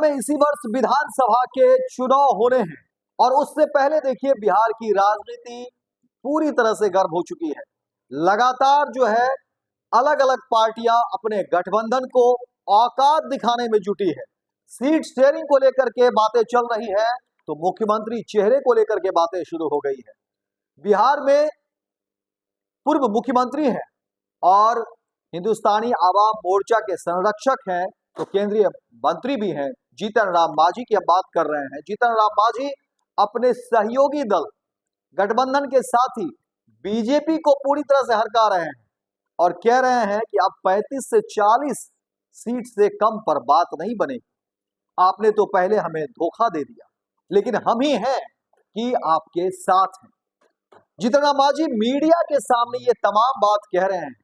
में इसी वर्ष विधानसभा के चुनाव होने हैं और उससे पहले देखिए बिहार की राजनीति पूरी तरह से गर्म हो चुकी है। लगातार जो है अलग अलग पार्टियां अपने गठबंधन को औकात दिखाने में जुटी है। सीट शेयरिंग को लेकर के बातें चल रही है तो मुख्यमंत्री चेहरे को लेकर के बातें शुरू हो गई है। बिहार में पूर्व मुख्यमंत्री हैं और हिंदुस्तानी आवाम मोर्चा के संरक्षक हैं तो केंद्रीय मंत्री भी हैं जीतन राम मांझी की हम बात कर रहे हैं। जीतन राम मांझी अपने सहयोगी दल गठबंधन के साथ ही बीजेपी को पूरी तरह से हरका रहे हैं और कह रहे हैं कि अब 35 से 40 सीट से कम पर बात नहीं बनेगी। आपने तो पहले हमें धोखा दे दिया लेकिन हम ही हैं कि आपके साथ हैं। जीतन राम मांझी मीडिया के सामने ये तमाम बात कह रहे हैं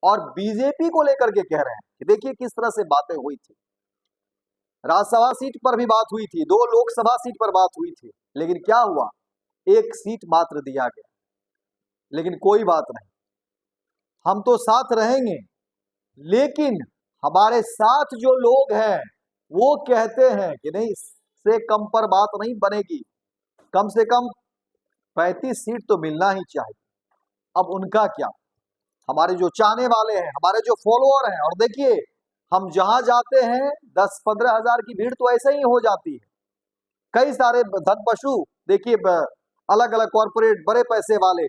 और बीजेपी को लेकर के कह रहे हैं कि देखिए किस तरह से बातें हुई थी। राज्यसभा सीट पर भी बात हुई थी, 2 लोकसभा सीट पर बात हुई थी, लेकिन क्या हुआ, 1 सीट मात्र दिया गया। लेकिन कोई बात नहीं, हम तो साथ रहेंगे, लेकिन हमारे साथ जो लोग हैं वो कहते हैं कि नहीं इससे कम पर बात नहीं बनेगी, कम से कम 35 सीट तो मिलना ही चाहिए। अब उनका क्या, हमारे जो चाहने वाले हैं, हमारे जो फॉलोअर हैं, और देखिए हम जहां जाते हैं 10-15 हजार की भीड़ तो ऐसे ही हो जाती है। कई सारे धनपशु देखिए अलग अलग कॉर्पोरेट बड़े पैसे वाले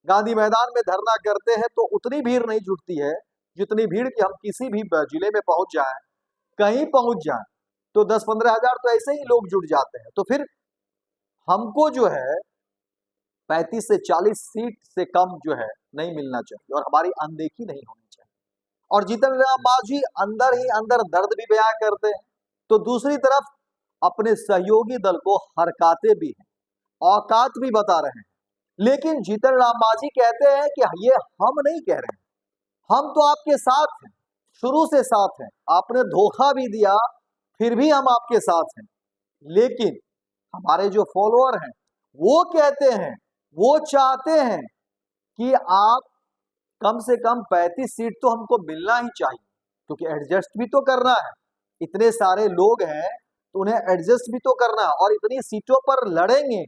गांधी मैदान में धरना करते हैं तो उतनी भीड़ नहीं जुटती है जितनी भीड़ कि हम किसी भी जिले में पहुंच जाएं, कहीं पहुंच जाएं तो 10-15 हजार तो ऐसे ही लोग जुट जाते हैं। तो फिर हमको जो है 35 से 40 सीट से कम जो है नहीं मिलना चाहिए और हमारी अनदेखी नहीं होनी चाहिए। और जीतन राम मांझी अंदर ही अंदर दर्द भी बयां करते हैं तो दूसरी तरफ अपने सहयोगी दल को हरकाते भी हैं, औकात भी बता रहे हैं। लेकिन जीतन राम मांझी कहते हैं कि ये हम नहीं कह रहे हैं, हम तो आपके साथ हैं, शुरू से साथ हैं, आपने धोखा भी दिया फिर भी हम आपके साथ हैं। लेकिन हमारे जो फॉलोअर हैं वो कहते हैं, वो चाहते हैं कि आप कम से कम 35 सीट तो हमको मिलना ही चाहिए क्योंकि एडजस्ट भी तो करना है। इतने सारे लोग हैं तो उन्हें एडजस्ट भी तो करना है और इतनी सीटों पर लड़ेंगे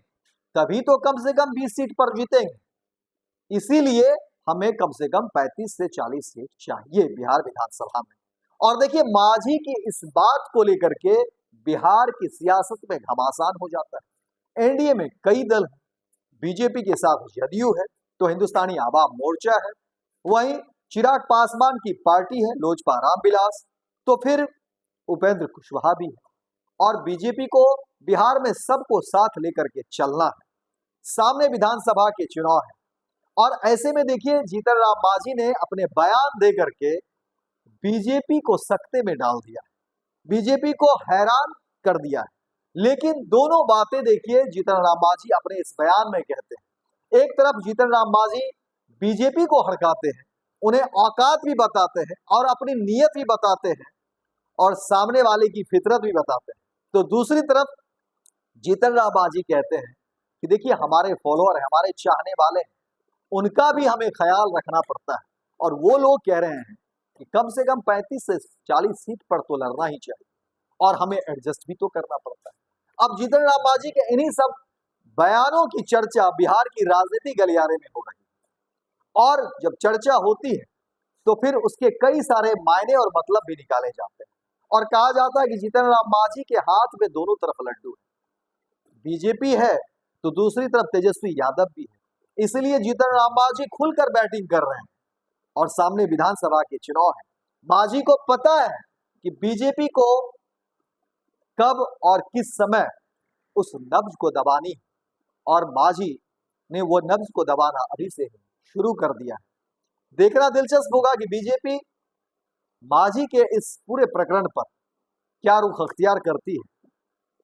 तभी तो कम से कम 20 सीट पर जीतेंगे। इसीलिए हमें कम से कम 35 से 40 सीट चाहिए बिहार विधानसभा में। और देखिए मांझी की इस बात को लेकर के बिहार की सियासत में घमासान हो जाता है। एनडीए में कई दल हैं, बीजेपी के साथ जदयू है तो हिंदुस्तानी आवाम मोर्चा है, वहीं चिराग पासवान की पार्टी है लोजपा रामविलास, तो फिर उपेंद्र कुशवाहा भी है और बीजेपी को बिहार में सबको साथ लेकर के चलना है। सामने विधानसभा के चुनाव है और ऐसे में देखिए जीतन राम मांझी ने अपने बयान दे करके बीजेपी को सकते में डाल दिया, बीजेपी को हैरान कर दिया है। लेकिन दोनों बातें देखिए जीतन राम मांझी अपने इस बयान में कहते हैं। एक तरफ जीतन राम मांझी बीजेपी को हड़काते हैं, उन्हें औकात भी बताते हैं और अपनी नीयत भी बताते हैं और सामने वाले की फितरत भी बताते हैं। तो दूसरी तरफ जीतन राम मांझी कहते हैं कि देखिए हमारे फॉलोअर हैं, हमारे चाहने वाले हैं, उनका भी हमें ख्याल रखना पड़ता है और वो लोग कह रहे हैं कि कम से कम 35 से 40 सीट पर तो लड़ना ही चाहिए और हमें एडजस्ट भी तो करना पड़ता है। अब जीतन राम मांझी के इन्हीं सब बयानों की चर्चा बिहार की राजनीति गलियारे में हो रही है और जब चर्चा होती है तो फिर उसके कई सारे मायने और मतलब भी निकाले जाते हैं और कहा जाता है कि जीतन राम मांझी के हाथ में दोनों तरफ लड्डू है, बीजेपी है तो दूसरी तरफ तेजस्वी यादव भी है। इसलिए जीतन राम मांझी खुलकर बैटिंग कर रहे हैं और सामने विधानसभा के चुनाव है। मांझी को पता है कि बीजेपी को कब और किस समय उस नब्ज को दबानी है और मांझी ने वो नब्ज को दबाना अभी से शुरू कर दिया है। देखना दिलचस्प होगा कि बीजेपी मांझी के इस पूरे प्रकरण पर क्या रुख अख्तियार करती है।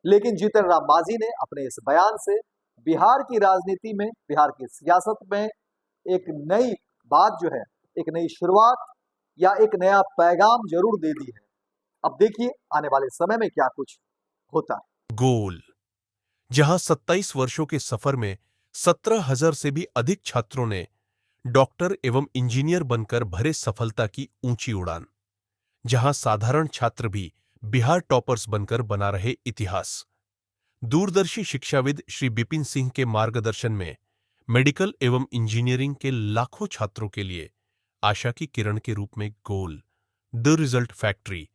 लेकिन जीतन राम मांझी ने अपने इस बयान से बिहार की राजनीति में, बिहार की सियासत में एक नई बात जो है, एक नई शुरुआत या एक नया पैगाम जरूर दे दी है। अब देखिए आने वाले समय में क्या कुछ होता है। गोल, जहां 27 वर्षों के सफर में 17,000 से भी अधिक छात्रों ने डॉक्टर एवं इंजीनियर बनकर भरे सफलता की ऊंची उड़ान, जहां साधारण छात्र भी बिहार टॉपर्स बनकर बना रहे इतिहास। दूरदर्शी शिक्षाविद श्री बिपिन सिंह के मार्गदर्शन में मेडिकल एवं इंजीनियरिंग के लाखों छात्रों के लिए आशा की किरण के रूप में गोल द रिजल्ट फैक्ट्री